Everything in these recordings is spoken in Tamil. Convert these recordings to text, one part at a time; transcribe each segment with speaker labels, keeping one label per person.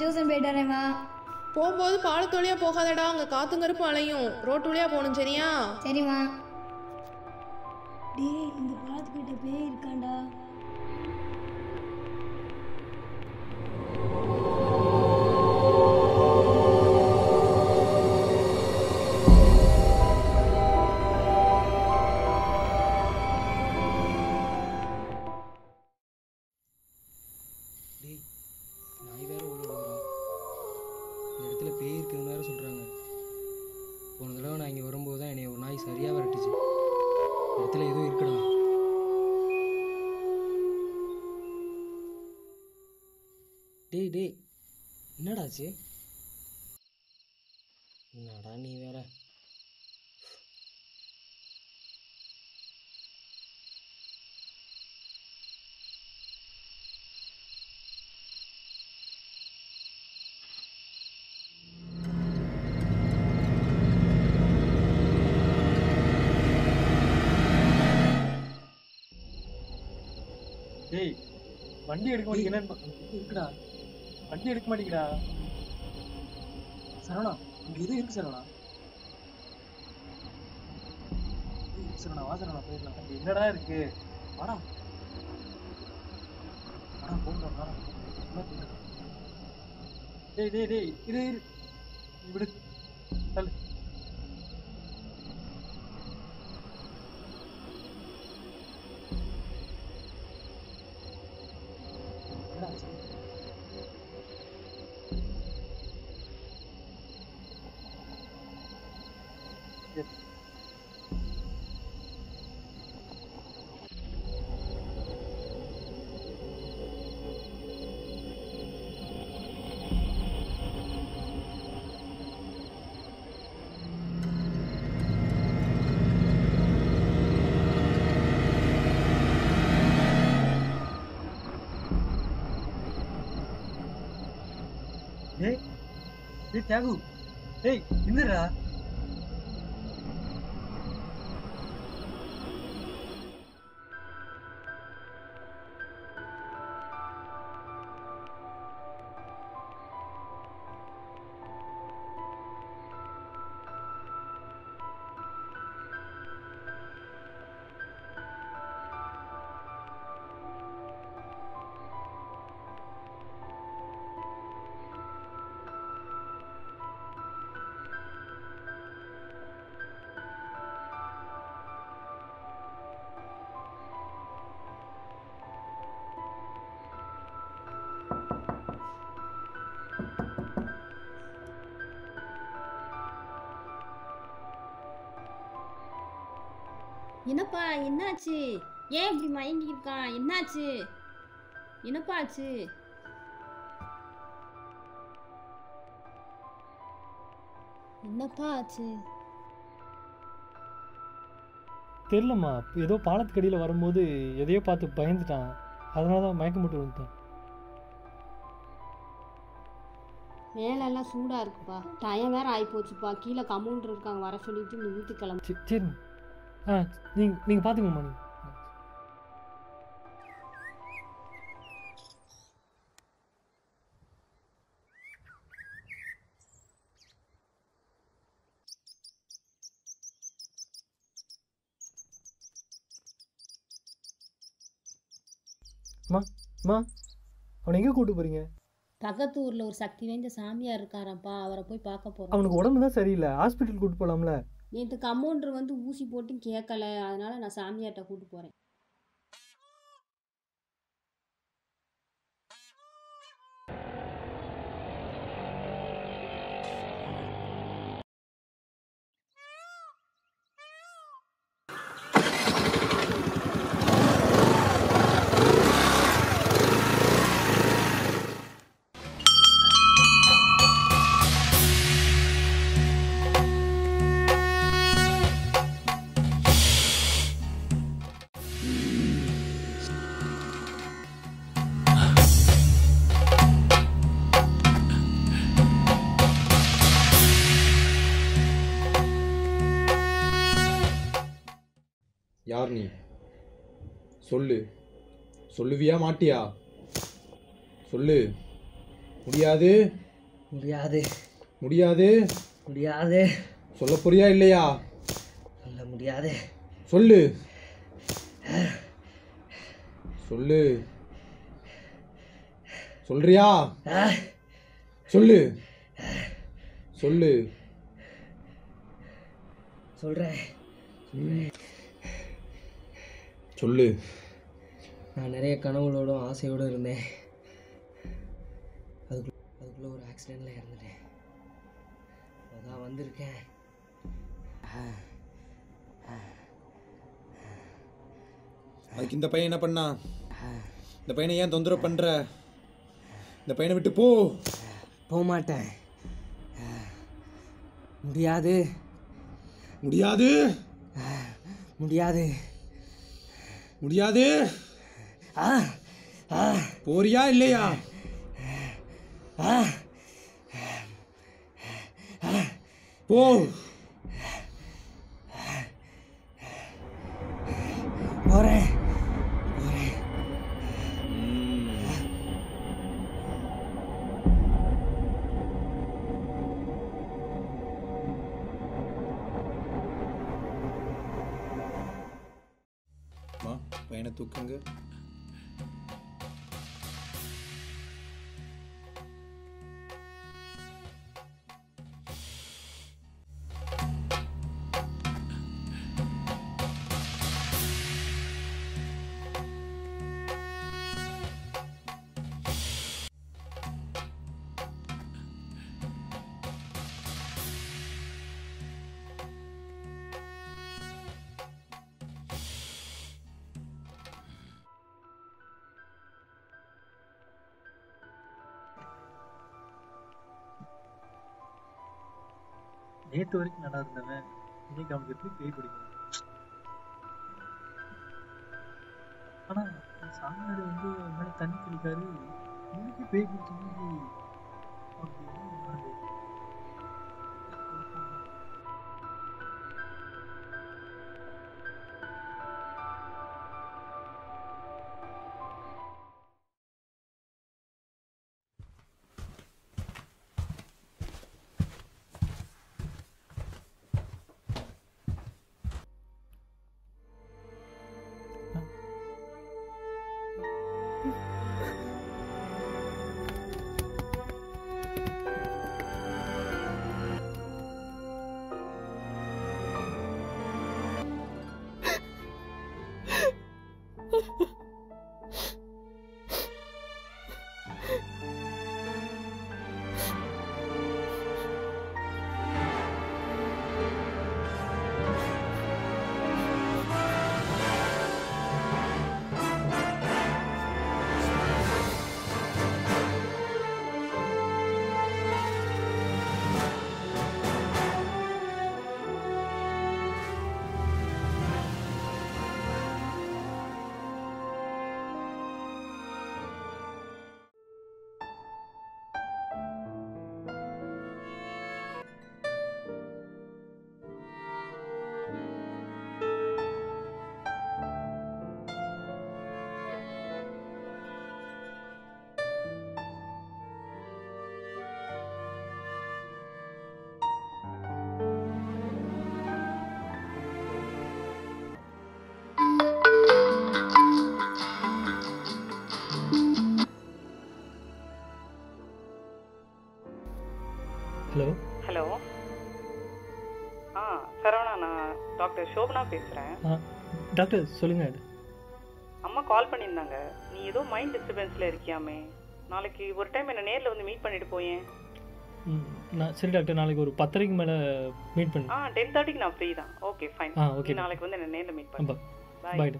Speaker 1: டியூஷன் போயிட்டு வரேம்மா.
Speaker 2: போகும்போது பாலத்து வழியா போகாதடா, அங்கே காத்தும் கருப்பு அலையும். ரோட்டு வழியா போகணும், சரியா?
Speaker 1: சரிம்மா. டேய், இந்த பாலத்துக்கிட்ட பேய் இருக்காண்டா.
Speaker 3: நாய் வேற ஓடுறோம். இந்த இடத்துல பேய் இருக்குதுன்னு வேற சொல்கிறாங்க. போன தடவை நான் இங்கே வரும்போது தான் என்னை ஒரு நாய் சரியாக விரட்டுச்சு. இந்த இடத்துல எதுவும் இருக்குடா. டேய் டேய், என்னடாச்சு? என்னடா நீ வேற.
Speaker 4: டேய், வண்டி எடுக்க மாட்டேங்கிறேன். இருக்குடா, வண்டி எடுக்க மாட்டேங்கிறா. சரவணா, இங்க எதுவும் இருக்கு சரவணா. சரவணா வா, சரவணா போயிடலாம். அங்க என்னடா இருக்கு? வாடா வாடா, போகலாம் வாடா. டேய் டேய் டேய், இரு இரு, விடு, தள்ளு. டேய் டேய் தியாகு, டேய் என்னடா?
Speaker 5: என்னப்பா என்னாச்சு? ஏன் இப்படி மயங்கி இருக்கான்? என்னாச்சு? என்னப்பா ஆச்சு? என்னப்பா ஆச்சு?
Speaker 6: தெரிலம்மா, ஏதோ பாலத்துக்கடியில் வரும்போது எதையோ பார்த்து பயந்துட்டான். அதனால தான் மயக்கம் போட்டு வந்துட்டான்.
Speaker 5: மேலெல்லாம் சூடாக இருக்குப்பா. டயம் வேற ஆகிப்போச்சுப்பா. கீழே கமௌண்டர் இருக்காங்க, வர சொல்லிட்டு நீ வீட்டுக்கு கிளம்பு.
Speaker 6: சரி, நீங்கள் பார்த்துக்கோம்மா. அவனை எங்கே கூப்பிட்டு போகிறீங்க?
Speaker 5: பக்கத்து ஊரில் ஒரு சக்தி வாய்ந்த சாமியார் இருக்காரப்பா, அவரை போய் பார்க்க போகிறோம்.
Speaker 6: அவனுக்கு உடம்பு தான் சரியில்லை, ஹாஸ்பிட்டல் கூப்பிட்டு போகலாம்ல?
Speaker 5: நேற்று கமௌண்டர் வந்து ஊசி போட்டு கேட்கல, அதனால நான் சாமியார்கிட்ட கூப்பிட்டு போகிறேன்.
Speaker 7: யார் நீ? சொல்லுவியா மாட்டியா? சொல்லு. முடியாது.
Speaker 3: முடியாது.
Speaker 7: முடியாது.
Speaker 3: முடியாது.
Speaker 7: சொல்ல போறியா இல்லையா?
Speaker 3: சொல்ல முடியாது.
Speaker 7: சொல்லு. சொல்லு. சொல்றியா? சொல்லு. சொல்லு.
Speaker 3: சொல்கிறேன்.
Speaker 7: சொல்லு.
Speaker 3: நான் நிறைய கனவுகளோடும் ஆசையோடு இருந்தேன். அதுக்குள்ளே ஒரு ஆக்சிடெண்ட்டில் இறந்துட்டேன். அதான் வந்திருக்கேன்.
Speaker 7: அதுக்கு இந்த பையன் என்ன பண்ணா? இந்த பையனை ஏன் தொந்தரவு பண்ற? இந்த பையனை விட்டு போ.
Speaker 3: போக மாட்டேன். முடியாது.
Speaker 7: முடியாது.
Speaker 3: முடியாது.
Speaker 7: முடியாது. போறியா இல்லையா? போ.
Speaker 3: போகிறேன்.
Speaker 7: பையனை தூக்குங்க.
Speaker 4: நேற்று வரைக்கும் நல்லா இருந்தவன் இன்னைக்கு அவனுக்கு எப்படி பேய் பிடிக்கும்? ஆனா சாமியார் வந்து மேல தண்ணி தெளிக்காரு, இன்னைக்கு பேய் பிடிச்ச மாதிரி அவனுக்கு என்ன உணர்வு?
Speaker 6: ஹலோ.
Speaker 8: ஹலோ. சரவணா, நான் டாக்டர் சோபனா பேசுகிறேன்.
Speaker 6: டாக்டர் சொல்லுங்கள்.
Speaker 8: அம்மா கால் பண்ணியிருந்தாங்க. நீ ஏதோ மைண்ட் டிஸ்டர்பன்ஸில் இருக்கியாமே. நாளைக்கு ஒரு டைம் என்னை நேரில் வந்து மீட் பண்ணிட்டு போயேன்.
Speaker 6: சரி டாக்டர், நாளைக்கு ஒரு 10:30க்கு மேலே மீட் பண்ணு.
Speaker 8: 10:30க்கு நான் ஃப்ரீ தான். Okay fine.
Speaker 6: ஓகே,
Speaker 8: நாளைக்கு வந்து என்ன நேரில் மீட் பண்ணு.
Speaker 6: பாய்.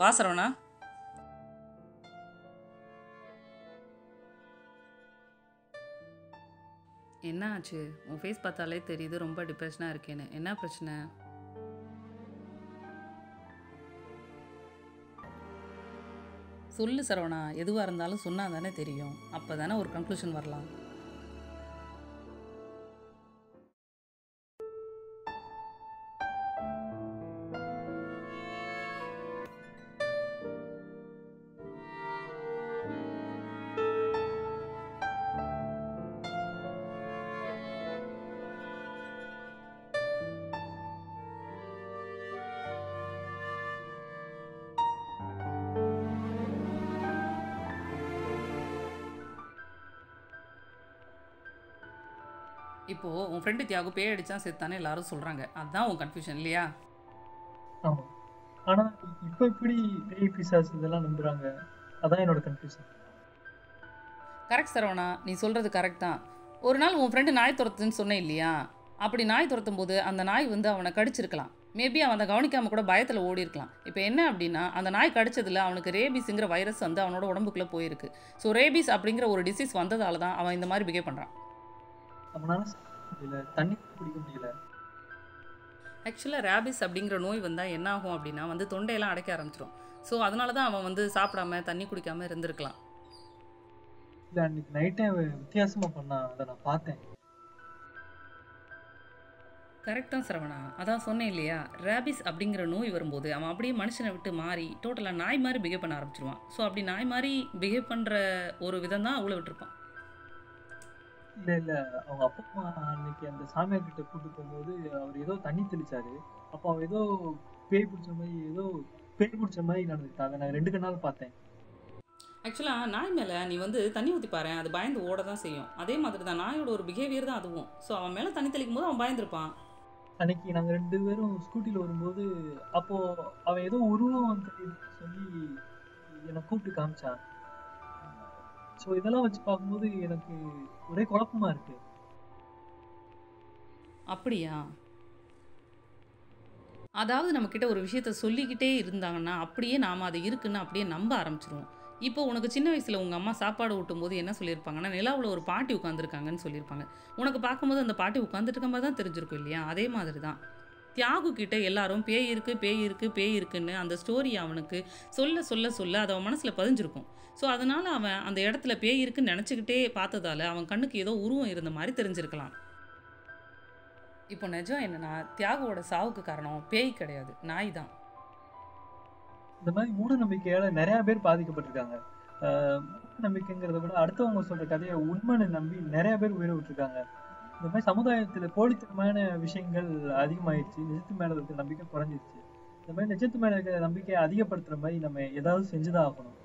Speaker 8: வா சரவணா. என்ன ஆச்சு? உன் ஃபேஸ் பார்த்தாலே தெரியுது ரொம்ப டிப்ரெஷனாக இருக்கேன்னு. என்ன பிரச்சனை? சொல்லு சரவணா, எதுவாக இருந்தாலும் சொன்னால் தானே தெரியும். அப்போ தானே ஒரு கன்க்ளூஷன் வரலாம். இப்போது உன் ஃப்ரெண்டு தியாகு பேய் அடித்தான் செத்தானே எல்லாரும் சொல்கிறாங்க. அதுதான் உன் கன்ஃபியூஷன் இல்லையா?
Speaker 4: ஆமா. ஆனா இப்போ எப்படி பேய் பிசாசு இதெல்லாம் நம்புறாங்க? அதான் என்னோட கன்ஃபியூஷன்.
Speaker 8: கரெக்ட் சரவணா, நீ சொல்கிறது கரெக்ட் தான். ஒரு நாள் உன் ஃப்ரெண்டு நாய் துரத்துன்னு சொன்னேன் இல்லையா? அப்படி நாய் துரத்தும் போது அந்த நாய் வந்து அவனை கடிச்சிருக்கலாம். மேபி அவன் அதை கவனிக்காமல் கூட பயத்தில் ஓடி இருக்கலாம். இப்போ என்ன அப்படின்னா, அந்த நாய் கடிச்சதில் அவனுக்கு ரேபீஸுங்கிற வைரஸ் வந்து அவனோட உடம்புக்குள்ளே போயிருக்கு. ஸோ ரேபீஸ் அப்படிங்கிற ஒரு டிசீஸ் வந்ததால தான் அவன் இந்த மாதிரி பிஹேவ் பண்ணுறான்.
Speaker 4: அவனால முடியல, தண்ணி குடிக்க முடியல.
Speaker 8: ஆக்சுவலாக ரேபிஸ் அப்படிங்கிற நோய் வந்தால் என்ன ஆகும் அப்படின்னா வந்து தொண்டையெல்லாம் அடைக்க ஆரம்பிச்சிடும். ஸோ அதனால தான் அவன் வந்து சாப்பிடாம தண்ணி குடிக்காமல் இருந்திருக்கலாம்.
Speaker 4: இல்லை, அன்னைக்கு நைட்டே வித்தியாசமாக பண்ணான், அதை நான் பார்த்தேன்.
Speaker 8: கரெக்ட் தான் சரவணா, அதான் சொன்னேன் இல்லையா, ரேபிஸ் அப்படிங்கிற நோய் வரும்போது அவன் அப்படியே மனுஷனை விட்டு மாறி டோட்டலாக நாய் மாதிரி பிஹேவ் பண்ண ஆரம்பிச்சிருவான். ஸோ அப்படி நாய் மாதிரி பிஹேவ் பண்ணுற ஒரு விதம் தான் அவ்வளோ விட்டுருப்பான்.
Speaker 4: இல்லை இல்லை, அவங்க அப்பா அம்மா அன்னைக்கு அந்த சாமியார் கிட்ட கூட்டு போகும்போது அவர் ஏதோ தண்ணி தெளிச்சாரு. அப்போ அவன் ஏதோ பேய் பிடிச்ச மாதிரி நடந்துக்கிட்டாங்க. நான் 2 கண்ணால் பார்த்தேன்.
Speaker 8: ஆக்சுவலாக நாய் மேலே நீ வந்து தண்ணி ஊற்றி பாரு, அது பயந்து ஓட தான் செய்யும். அதே மாதிரி தான் நாயோட ஒரு பிஹேவியர் தான் அதுவும். ஸோ அவன் மேலே தண்ணி தெளிக்கும் போது அவன் பயந்துருப்பான்.
Speaker 4: அன்னைக்கு நாங்கள் 2 பேரும் ஸ்கூட்டியில் வரும்போது அப்போ அவன் ஏதோ உருவம் தெரியுதுன்னு சொல்லி என்னை கூப்பிட்டு காமிச்சான். ஸோ இதெல்லாம் வச்சு பார்க்கும்போது எனக்கு ஒரே குழப்பமா இருக்கு.
Speaker 8: அப்படியா? அதாவது நம்மக்கிட்ட ஒரு விஷயத்த சொல்லிக்கிட்டே இருந்தாங்கன்னா அப்படியே நாம் அது இருக்குன்னு அப்படியே நம்ப ஆரம்பிச்சிருவோம். இப்போ உனக்கு சின்ன வயசில் உங்கள் அம்மா சாப்பாடு ஊட்டும்போது என்ன சொல்லியிருப்பாங்கன்னா, நிலாவில் ஒரு பாட்டி உட்காந்துருக்காங்கன்னு சொல்லியிருப்பாங்க. உனக்கு பார்க்கும்போது அந்த பாட்டி உட்காந்துட்டு இருக்க மாதிரி தான் தெரிஞ்சிருக்கும் இல்லையா? அதே மாதிரி தான் தியாகு கிட்ட எல்லாரும் பேய் இருக்குன்னு அந்த ஸ்டோரி அவனுக்கு சொல்ல சொல்ல சொல்ல அது அவன் மனசில் பதிஞ்சிருக்கும். ஸோ அதனால் அவன் அந்த இடத்துல பேய் இருக்குன்னு நினச்சிக்கிட்டே பார்த்ததால அவன் கண்ணுக்கு ஏதோ உருவம் இருந்த மாதிரி தெரிஞ்சிருக்கலாம். இப்போ நிஜம் என்னன்னா, தியாகுவோட சாவுக்கு காரணம் பேய் கிடையாது, நாய் தான்.
Speaker 4: இந்த மாதிரி மூட நம்பிக்கையால நிறைய பேர் பாதிக்கப்பட்டிருக்காங்க. மூட நம்பிக்கைங்கிறத விட அடுத்தவங்க சொல்ற கதையை உண்மைன்னு நம்பி நிறைய பேர் உயிரை விட்டுருக்காங்க. இந்த மாதிரி சமுதாயத்துல போலித்தனமான விஷயங்கள் அதிகமாயிடுச்சு. நிஜத்து மேல இருக்க நம்பிக்கை குறைஞ்சிருச்சு. இந்த மாதிரி நிஜத்து மேல இருக்கிற நம்பிக்கையை அதிகப்படுத்துற மாதிரி நம்ம ஏதாவது செஞ்சுதான் ஆகணும்.